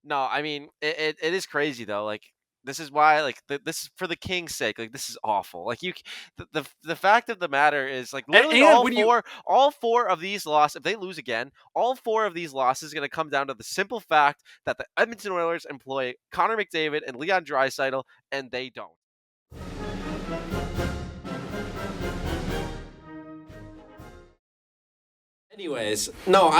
No, I mean it is crazy though. Like this is why like this is for the King's sake. Like this is awful. Like the fact of the matter is like literally And when you all four of these losses. If they lose again, all four of these losses is going to come down to the simple fact that the Edmonton Oilers employ Connor McDavid and Leon Draisaitl, and they don't. Anyways, no,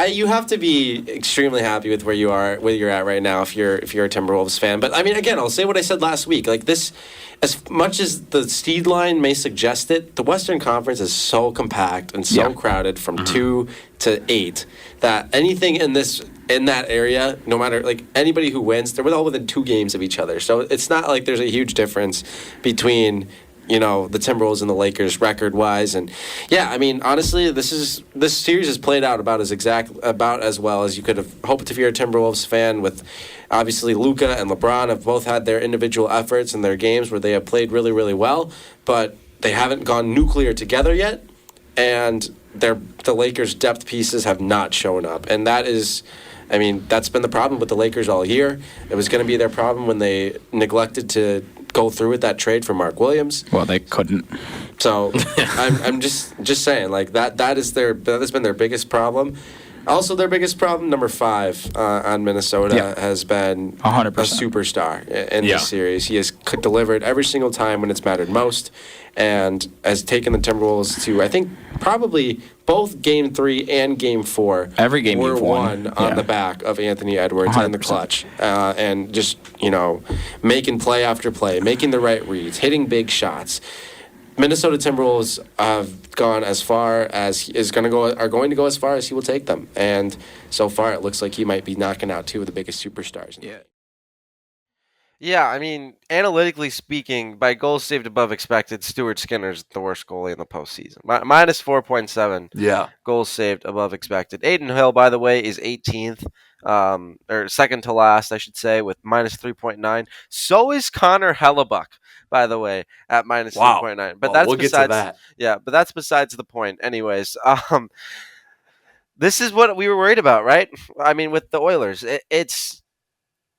you have to be extremely happy with where you're at right now if you're a Timberwolves fan. But I mean, again, I'll say what I said last week. Like this, as much as the seed line may suggest it, the Western Conference is so compact and so crowded from 2 to 8 that anything in that area, no matter like anybody who wins, they're all within 2 games of each other. So it's not like there's a huge difference between the Timberwolves and the Lakers record-wise. And, yeah, I mean, honestly, this series has played out about as well as you could have hoped if you're a Timberwolves fan, with obviously Luka and LeBron have both had their individual efforts in their games where they have played really, really well, but they haven't gone nuclear together yet, and the Lakers' depth pieces have not shown up. And that is... I mean, that's been the problem with the Lakers all year. It was going to be their problem when they neglected to go through with that trade for Mark Williams. Well, they couldn't. So I'm just saying, like that has been their biggest problem. Also, their biggest problem, number 5 on Minnesota, has been 100%. A superstar in this series. He has delivered every single time when it's mattered most, and has taken the Timberwolves to, I think, probably both Game 3 and Game 4. Every game were you've won on the back of Anthony Edwards in the 100%. clutch, and just making play after play, making the right reads, hitting big shots. Minnesota Timberwolves have gone as far as are going to go as far as he will take them, and so far it looks like he might be knocking out 2 of the biggest superstars. Yeah, I mean, analytically speaking, by goals saved above expected, Stuart Skinner's the worst goalie in the postseason. Minus 4.7 goals saved above expected. Aiden Hill, by the way, is 18th, or second to last, I should say, with minus 3.9. So is Connor Hellebuck, by the way, at minus 3.9. But that's we'll get to that. Yeah, but that's besides the point. Anyways, this is what we were worried about, right? I mean, with the Oilers, it's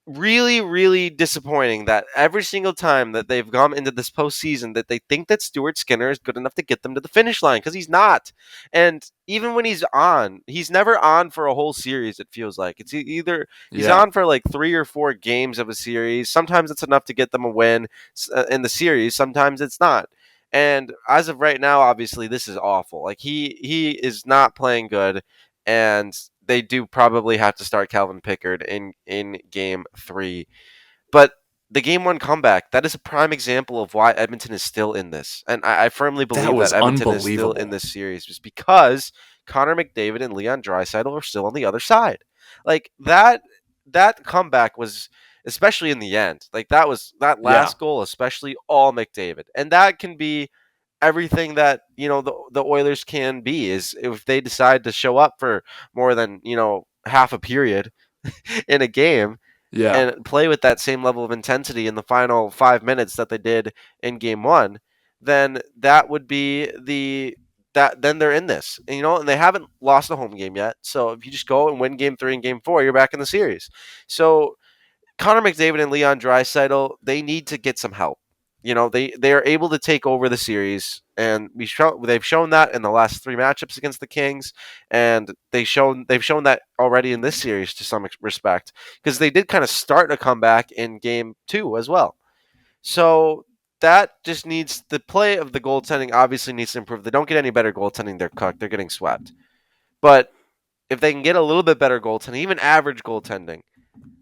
really, really disappointing that every single time that they've gone into this postseason that they think that Stuart Skinner is good enough to get them to the finish line, because he's not. And even when he's on, he's never on for a whole series, it feels like. It's either he's on for like 3 or 4 games of a series. Sometimes it's enough to get them a win in the series. Sometimes it's not. And as of right now, obviously, this is awful. Like, he is not playing good, and they do probably have to start Calvin Pickard in Game 3. But the Game 1 comeback, that is a prime example of why Edmonton is still in this. And I firmly believe that Edmonton is still in this series just because Connor McDavid and Leon Draisaitl are still on the other side. Like, that comeback was, especially in the end, like that last goal, especially all McDavid. And that can be everything that the Oilers can be, is if they decide to show up for more than half a period in a game and play with that same level of intensity in the final 5 minutes that they did in Game 1, then that would be then they're in this, and they haven't lost a home game yet. So if you just go and win Game 3 and Game 4, you're back in the series. So Connor McDavid and Leon Draisaitl, they need to get some help. They are able to take over the series, and they've shown that in the last 3 matchups against the Kings, and they've shown that already in this series to some respect, because they did kind of start a comeback in Game 2 as well. So that just needs, the play of the goaltending obviously needs to improve. They don't get any better goaltending, they're cooked. They're getting swept. But if they can get a little bit better goaltending, even average goaltending,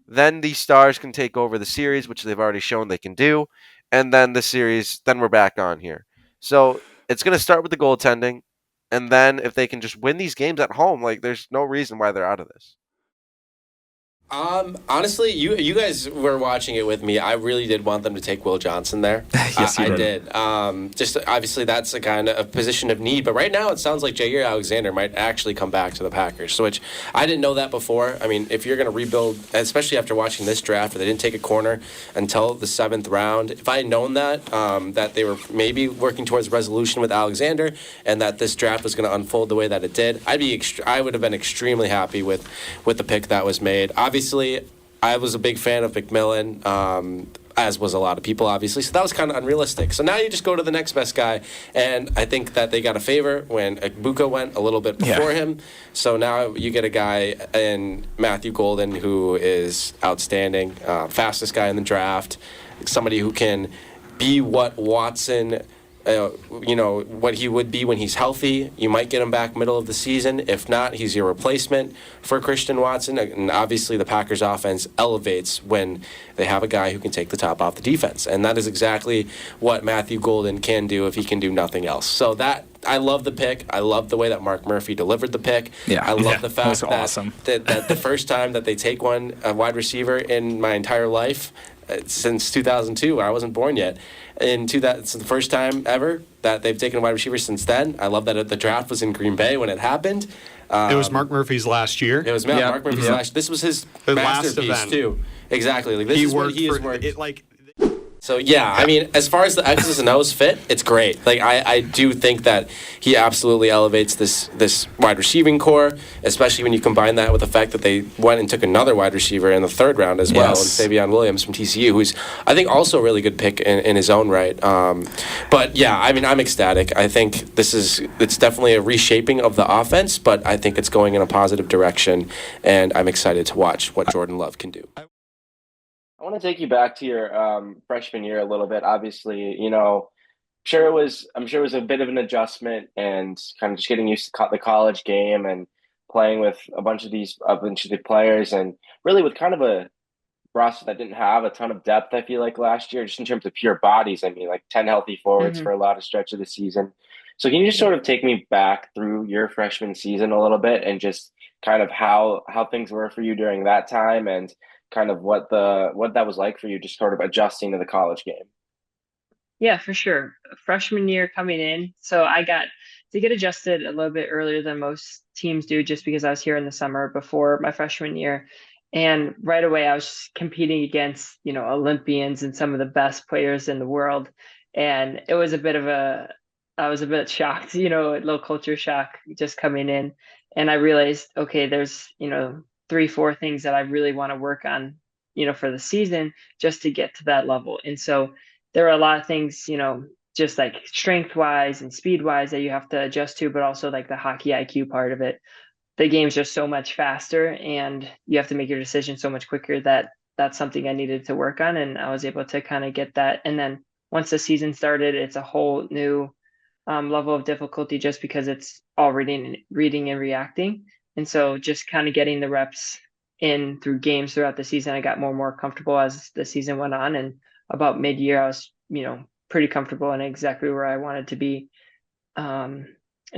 then these stars can take over the series, which they've already shown they can do. And then the series, then we're back on here. So it's going to start with the goaltending. And then if they can just win these games at home, like, there's no reason why they're out of this. Honestly, you guys were watching it with me. I really did want them to take Will Johnson there. Yes, I did. Just obviously that's a kind of a position of need. But right now it sounds like Jair Alexander might actually come back to the Packers, which I didn't know that before. I mean, if you're going to rebuild, especially after watching this draft where they didn't take a corner until the 7th round, if I had known that, that they were maybe working towards resolution with Alexander and that this draft was going to unfold the way that it did, I would have been extremely happy with the pick that was made. Obviously, I was a big fan of McMillan, as was a lot of people, obviously. So that was kind of unrealistic. So now you just go to the next best guy, and I think that they got a favor when Ibuka went a little bit before him. So now you get a guy in Matthew Golden who is outstanding, fastest guy in the draft, somebody who can be what Watson, what he would be when he's healthy. You might get him back middle of the season. If not, he's your replacement for Christian Watson. And obviously, the Packers' offense elevates when they have a guy who can take the top off the defense. And that is exactly what Matthew Golden can do if he can do nothing else. So that I love the pick. I love the way that Mark Murphy delivered the pick. Yeah. I love the fact that was awesome. that the first time that they take a wide receiver in my entire life, since 2002, where I wasn't born yet. It's the first time ever that they've taken a wide receiver since then. I love that the draft was in Green Bay when it happened. It was Mark Murphy's last year. It was Mark Murphy's last. This was his masterpiece last event too. Exactly. Like, this he is worked what he has for worked. it. Like, So yeah, I mean, as far as the X's and O's fit, it's great. Like I do think that he absolutely elevates this wide receiving core, especially when you combine that with the fact that they went and took another wide receiver in the third round as well, and Savion Williams from TCU, who's I think also a really good pick in his own right. But yeah, I mean, I'm ecstatic. I think it's definitely a reshaping of the offense, but I think it's going in a positive direction, and I'm excited to watch what Jordan Love can do. I want to take you back to your freshman year a little bit. Obviously, I'm sure it was a bit of an adjustment and kind of just getting used to the college game and playing with a bunch of the players, and really with kind of a roster that didn't have a ton of depth. I feel like last year, just in terms of pure bodies. I mean, like 10 healthy forwards for a lot of stretch of the season. So can you just sort of take me back through your freshman season a little bit and just kind of how things were for you during that time, and kind of what that was like for you, just sort of adjusting to the college game? Yeah, for sure. Freshman year coming in, so I got to get adjusted a little bit earlier than most teams do, just because I was here in the summer before my freshman year. And right away, I was competing against, Olympians and some of the best players in the world. And it was I was a bit shocked, a little culture shock just coming in. And I realized, okay, there's, three, four things that I really want to work on, for the season just to get to that level. And so there are a lot of things, just like strength wise and speed wise that you have to adjust to, but also like the hockey IQ part of it. The game's just so much faster and you have to make your decision so much quicker that that's something I needed to work on. And I was able to kind of get that. And then once the season started, it's a whole new level of difficulty just because it's all reading and reacting. And so just kind of getting the reps in through games throughout the season, I got more and more comfortable as the season went on. And about mid-year, I was, pretty comfortable and exactly where I wanted to be. And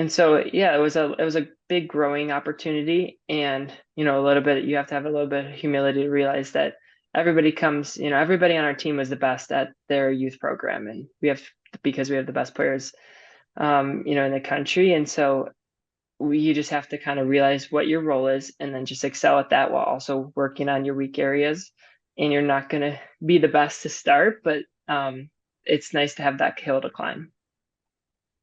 so, yeah, it was a big growing opportunity. And, a little bit, you have to have a little bit of humility to realize that everybody on our team was the best at their youth program. And because we have the best players, in the country. And so you just have to kind of realize what your role is and then just excel at that while also working on your weak areas. And you're not going to be the best to start, but it's nice to have that hill to climb.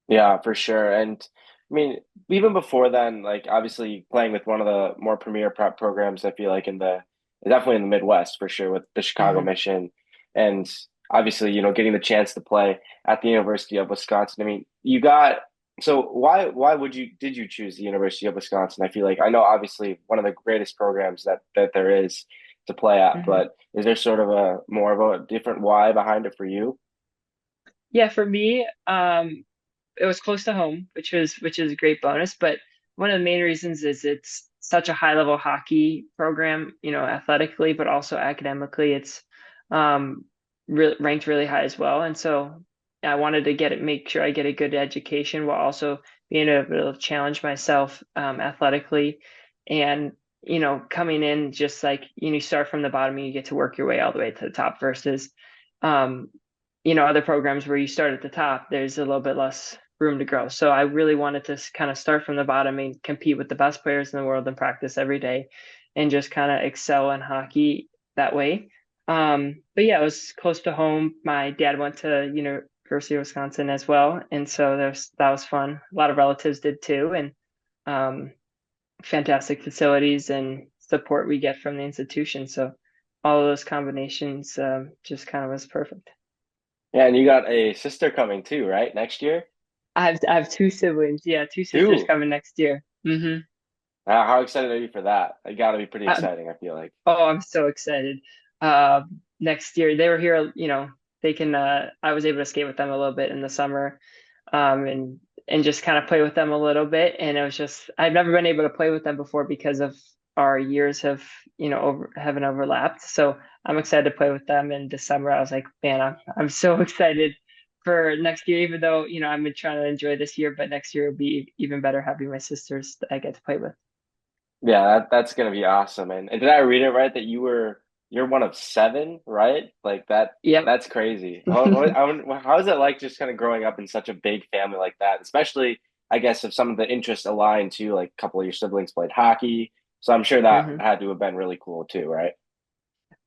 Yeah, for sure. And I mean, even before then, like obviously playing with one of the more premier prep programs, I feel like definitely in the Midwest for sure, with the Chicago Mission, and obviously, getting the chance to play at the University of Wisconsin. I mean, so why did you choose the University of Wisconsin? I feel like I know obviously one of the greatest programs that there is to play at, but is there sort of a more of a different why behind it for you? Yeah, for me, it was close to home, which is a great bonus. But one of the main reasons is it's such a high level hockey program, athletically, but also academically. It's ranked really high as well. And so I wanted to make sure I get a good education while also being able to challenge myself athletically. And, coming in just like, you start from the bottom and you get to work your way all the way to the top versus, other programs where you start at the top, there's a little bit less room to grow. So I really wanted to kind of start from the bottom and compete with the best players in the world and practice every day and just kind of excel in hockey that way. But yeah, it was close to home. My dad went to University of Wisconsin as well. And so that was fun. A lot of relatives did too. And fantastic facilities and support we get from the institution. So all of those combinations just kind of was perfect. Yeah, and you got a sister coming too, right? Next year? I have two siblings. Yeah, two sisters Two. coming next year. How excited are you for that? It got to be pretty exciting, I feel like. Oh, I'm so excited. Uh, Next year they were here, they can I was able to skate with them a little bit in the summer, and just kind of play with them a little bit. And it was just I've never been able to play with them before because of our years have, haven't overlapped. So I'm excited to play with them in December. I was like, man, I'm so excited for next year, even though, I've been trying to enjoy this year, but next year will be even better having my sisters that I get to play with. Yeah, that's gonna be awesome. And did I read it right that you're one of seven, right? Like that Yep. that's crazy. How is it like just kind of growing up in such a big family like that? Especially, I guess, if some of the interests align too, like a couple of your siblings played hockey. So I'm sure that hmm had to have been really cool too, right?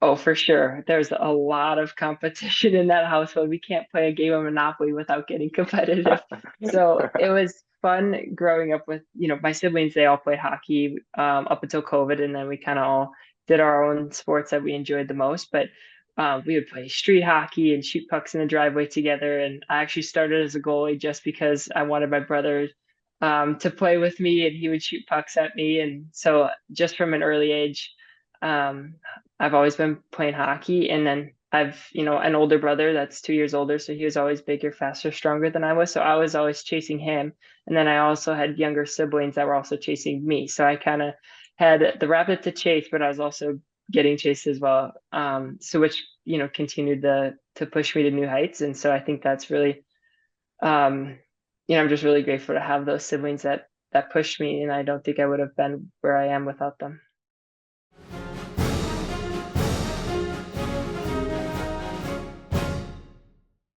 Oh, for sure. There's a lot of competition in that household. We can't play a game of Monopoly without getting competitive. So it was fun growing up with, my siblings, they all played hockey up until COVID, and then we kind of all did our own sports that we enjoyed the most. But we would play street hockey and shoot pucks in the driveway together. And I actually started as a goalie just because I wanted my brother to play with me and he would shoot pucks at me. And so just from an early age, um, I've always been playing hockey, and then I've, an older brother that's 2 years older, so he was always bigger, faster, stronger than I was. So I was always chasing him. And then I also had younger siblings that were also chasing me. So I kind of had the rabbit to chase, but I was also getting chased as well. So which, continued to push me to new heights. And so I think that's really, um, I'm just really grateful to have those siblings that pushed me, and I don't think I would have been where I am without them.